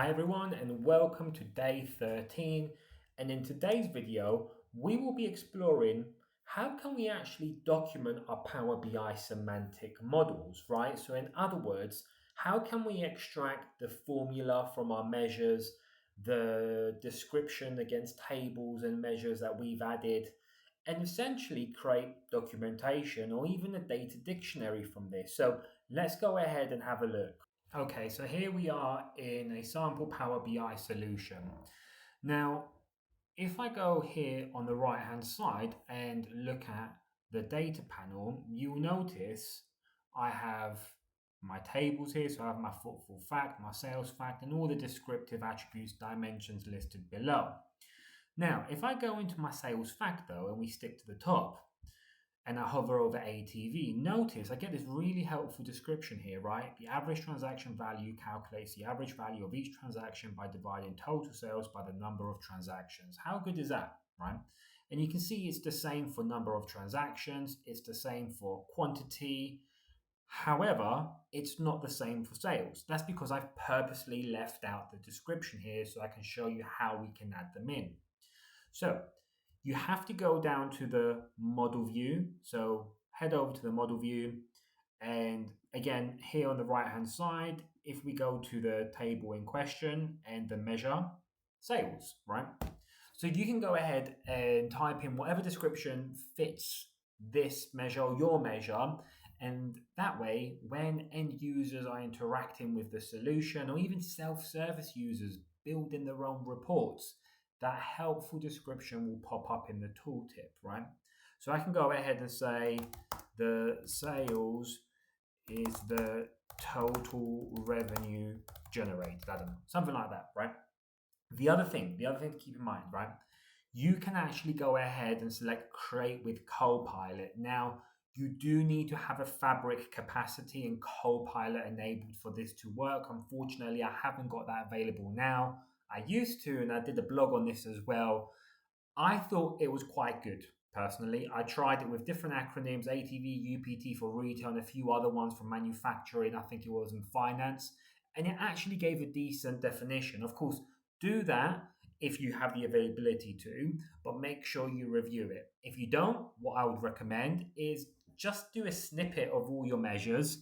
Hi everyone and welcome to day 13, and in today's video we will be exploring how can we actually document our Power BI semantic models, right? So in other words, how can we extract the formula from our measures, the description against tables and measures that we've added, and essentially create documentation or even a data dictionary from this. So let's go ahead and have a look. Okay, so here we are in a sample Power BI solution. Now, if I go here on the right hand side and look at the data panel, you'll notice I have my tables here. So I have my footfall fact, my sales fact, and all the descriptive attributes dimensions listed below. Now, if I go into my sales fact though, and we stick to the top, and I hover over ATV, notice I get this really helpful description here, right? The average transaction value calculates the average value of each transaction by dividing total sales by the number of transactions. How good is that, right? And you can see it's the same for number of transactions, it's the same for quantity. However, it's not the same for sales. That's because I've purposely left out the description here so I can show you how we can add them in. So you have to go down to the model view. So head over to the model view. And again, here on the right hand side, if we go to the table in question and the measure, sales, right? So you can go ahead and type in whatever description fits this measure or your measure. And that way, when end users are interacting with the solution or even self-service users building their own reports, that helpful description will pop up in the tooltip, right? So I can go ahead and say the sales is the total revenue generated. I don't know, something like that, right? The other thing to keep in mind, right? You can actually go ahead and select create with Copilot. Now, you do need to have a Fabric capacity and Copilot enabled for this to work. Unfortunately, I haven't got that available now. I used to, and I did a blog on this as well. I thought it was quite good, personally. I tried it with different acronyms, ATV, UPT for retail, and a few other ones for manufacturing. I think it was in finance. And it actually gave a decent definition. Of course, do that if you have the availability to, but make sure you review it. If you don't, what I would recommend is just do a snippet of all your measures,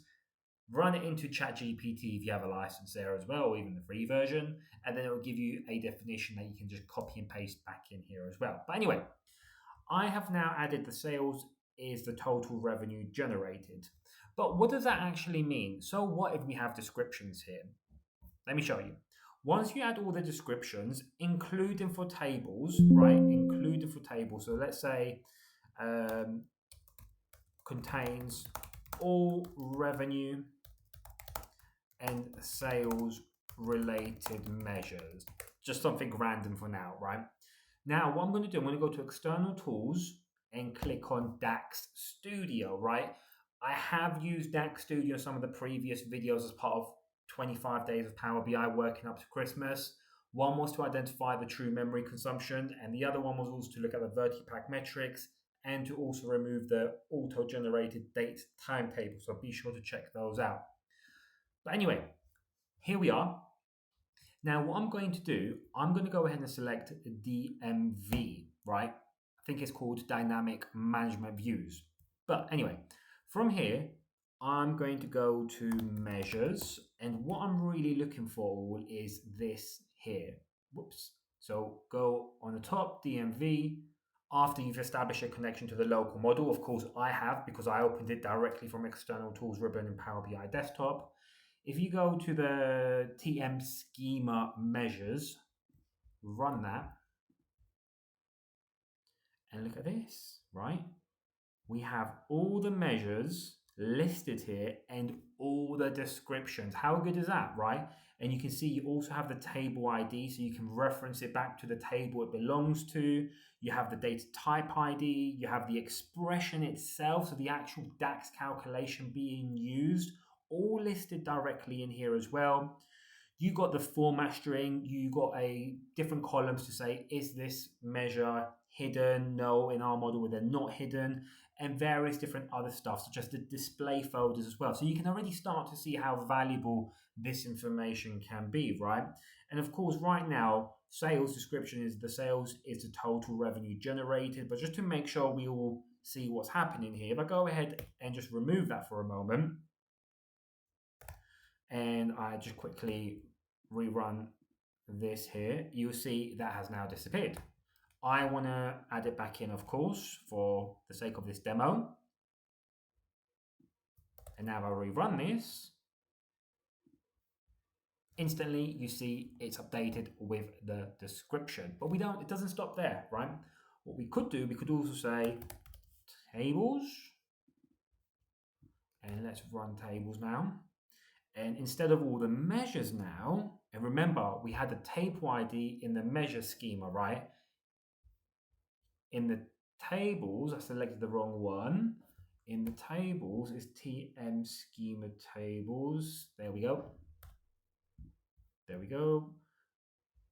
run it into ChatGPT if you have a license there as well, or even the free version, and then it will give you a definition that you can just copy and paste back in here as well. But anyway, I have now added the sales is the total revenue generated. But what does that actually mean? So what if we have descriptions here? Let me show you. Once you add all the descriptions, including for tables, right? Including for tables. So let's say contains all revenue and sales related measures. Just something random for now, right? Now, what I'm going to do, I'm going to go to external tools and click on DAX Studio, right? I have used DAX Studio in some of the previous videos as part of 25 days of Power BI working up to Christmas. One was to identify the true memory consumption, and the other one was also to look at the Vertipack metrics and to also remove the auto-generated date timetable. So be sure to check those out. But anyway, here we are. Now, what I'm going to do, I'm going to go ahead and select DMV, right? I think it's called Dynamic Management Views. But anyway, from here, I'm going to go to Measures. And what I'm really looking for is this here. Whoops. So go on the top, DMV. After you've established a connection to the local model, of course, I have because I opened it directly from external tools ribbon in Power BI Desktop. If you go to the TM schema measures, run that, and look at this, right? We have all the measures listed here and all the descriptions. How good is that, right? And you can see you also have the table ID, so you can reference it back to the table it belongs to. You have the data type ID, you have the expression itself, so the actual DAX calculation being used, all listed directly in here as well. You got the format string, you got a different columns to say, is this measure hidden? No, in our model, they're not hidden, and various different other stuff, such as the display folders as well. So you can already start to see how valuable this information can be, right? And of course, right now, sales description is the sales is the total revenue generated. But just to make sure we all see what's happening here, if I go ahead and just remove that for a moment, and I just quickly rerun this here, you'll see that has now disappeared. I want to add it back in, of course, for the sake of this demo. And now if I rerun this, instantly you see it's updated with the description. But it doesn't stop there, right? What we could do, we could also say tables, and let's run tables now. And instead of all the measures now, and remember we had the table ID in the measure schema, right? In the tables, I selected the wrong one. In the tables is TM schema tables. There we go. There we go.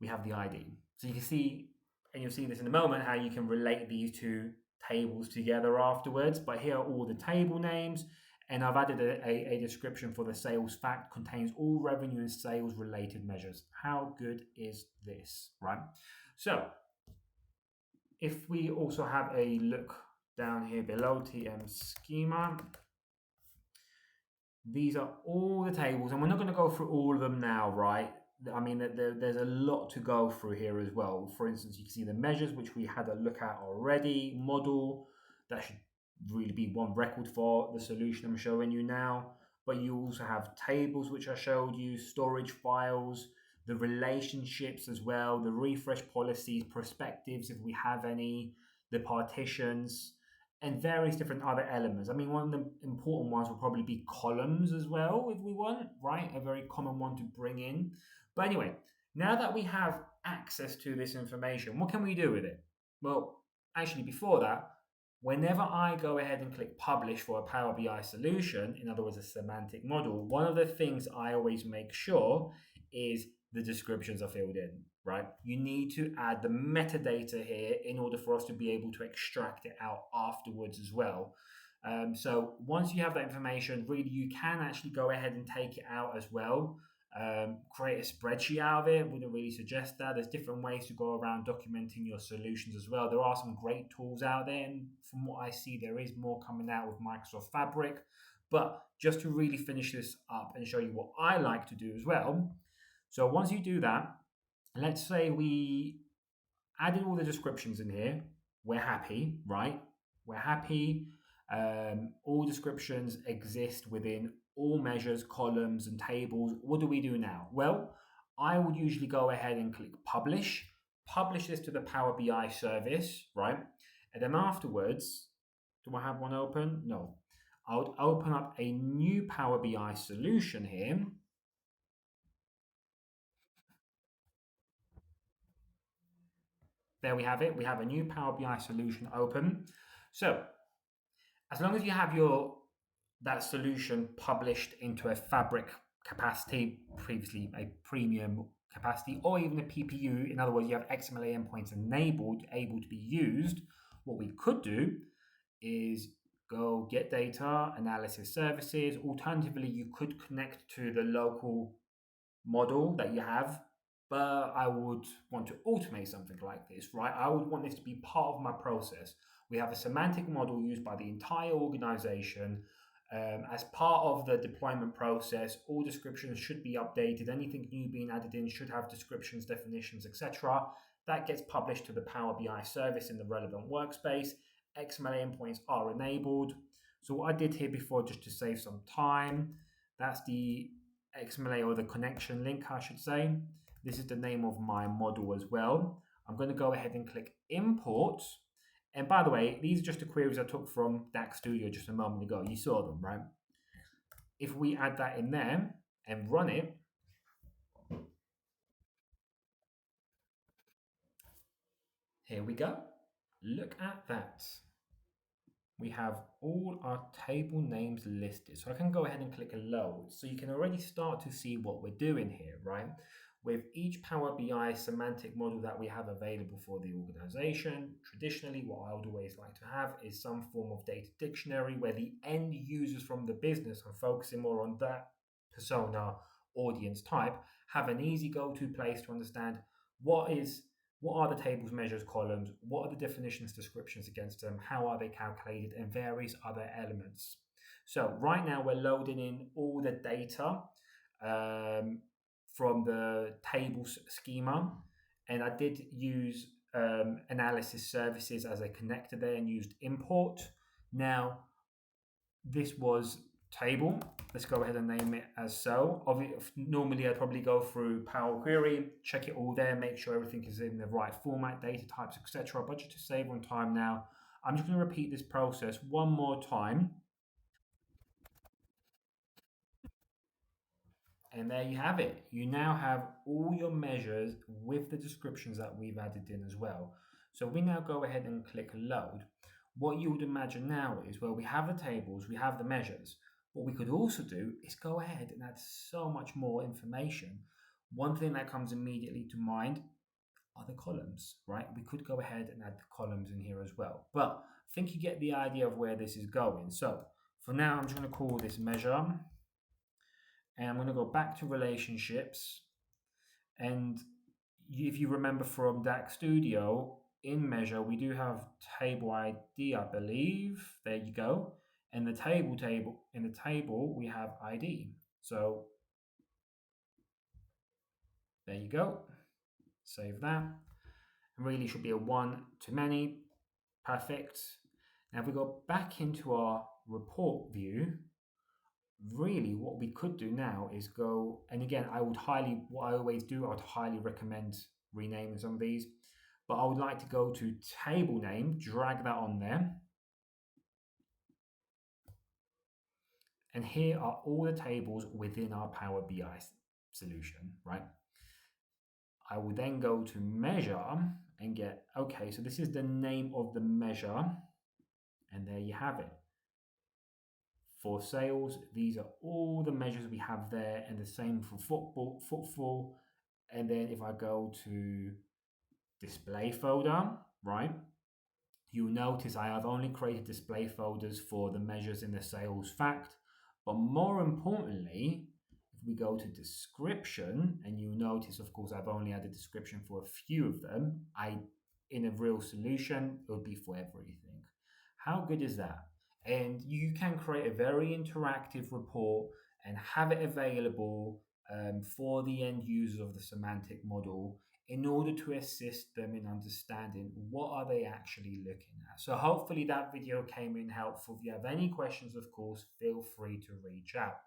We have the ID. So you can see, and you'll see this in a moment, how you can relate these two tables together afterwards. But here are all the table names, and I've added a description for the sales fact, contains all revenue and sales related measures. How good is this, right? So if we also have a look down here below TM schema, these are all the tables, and we're not going to go through all of them now, right? I mean, there's a lot to go through here as well. For instance, you can see the measures, which we had a look at already. Model, that should really be one record for the solution I'm showing you now. But you also have tables, which I showed you, storage files, the relationships as well, the refresh policies, perspectives, if we have any, the partitions, and various different other elements. I mean, one of the important ones will probably be columns as well, if we want, right? A very common one to bring in. But anyway, now that we have access to this information, what can we do with it? Well, actually, before that, whenever I go ahead and click publish for a Power BI solution, in other words, a semantic model, one of the things I always make sure is the descriptions are filled in, right? You need to add the metadata here in order for us to be able to extract it out afterwards as well. So once you have that information, really you can actually go ahead and take it out as well. Create a spreadsheet out of it. Wouldn't really suggest that. There's different ways to go around documenting your solutions as well. There are some great tools out there, and from what I see, there is more coming out with Microsoft Fabric. But just to really finish this up and show you what I like to do as well. So once you do that, let's say we added all the descriptions in here. We're happy, right? We're happy. All descriptions exist within all measures, columns, and tables. What do we do now? Well, I would usually go ahead and click publish this to the Power BI service, right? And then afterwards, do I have one open? No. I would open up a new Power BI solution here. There we have it. We have a new Power BI solution open. So as long as you have that solution published into a Fabric capacity, previously a premium capacity, or even a PPU, in other words, you have XMLA endpoints enabled, able to be used, what we could do is go get data, analysis services. Alternatively, you could connect to the local model that you have, but I would want to automate something like this, right? I would want this to be part of my process. We have a semantic model used by the entire organization. As part of the deployment process, all descriptions should be updated. Anything new being added in should have descriptions, definitions, etc. That gets published to the Power BI service in the relevant workspace. XMLA endpoints are enabled. So what I did here before, just to save some time, that's the XMLA, or the connection link, I should say. This is the name of my model as well. I'm going to go ahead and click import. And by the way, these are just the queries I took from DAX Studio just a moment ago. You saw them, right? If we add that in there and run it, here we go. Look at that. We have all our table names listed. So I can go ahead and click load. So you can already start to see what we're doing here, right? With each Power BI semantic model that we have available for the organization, traditionally what I would always like to have is some form of data dictionary where the end users from the business, I'm focusing more on that persona audience type, have an easy go-to place to understand what is what are the tables, measures, columns, what are the definitions, descriptions against them, how are they calculated, and various other elements. So right now we're loading in all the data um, from the tables schema, and I did use analysis services as a connector there and used import. Now this was table. Let's go ahead and name it as so. Normally, I'd probably go through Power Query, check it all there, make sure everything is in the right format, data types, etc. But just to save on time now, I'm just going to repeat this process one more time. And there you have it. You now have all your measures with the descriptions that we've added in as well. So we now go ahead and click load. What you would imagine now is, well, we have the tables, we have the measures. What we could also do is go ahead and add so much more information. One thing that comes immediately to mind are the columns, right? We could go ahead and add the columns in here as well. But I think you get the idea of where this is going. So for now, I'm just going to call this measure. And I'm going to go back to relationships. And if you remember from DAX Studio, in measure, we do have table ID, I believe. There you go. And the in the table, we have ID. So there you go. Save that. Really should be a one to many. Perfect. Now if we go back into our report view, really what we could do now is go, and again, what I always do, I would highly recommend renaming some of these, but I would like to go to table name, drag that on there. And here are all the tables within our Power BI solution, right? I will then go to measure and get, okay, so this is the name of the measure. And there you have it. For sales, these are all the measures we have there, and the same for footfall. And then if I go to display folder, right, you'll notice I have only created display folders for the measures in the sales fact. But more importantly, if we go to description, and you'll notice, of course, I've only added description for a few of them. In a real solution, it would be for everything. How good is that? And you can create a very interactive report and have it available for the end users of the semantic model in order to assist them in understanding what are they actually looking at. So hopefully that video came in helpful. If you have any questions, of course, feel free to reach out.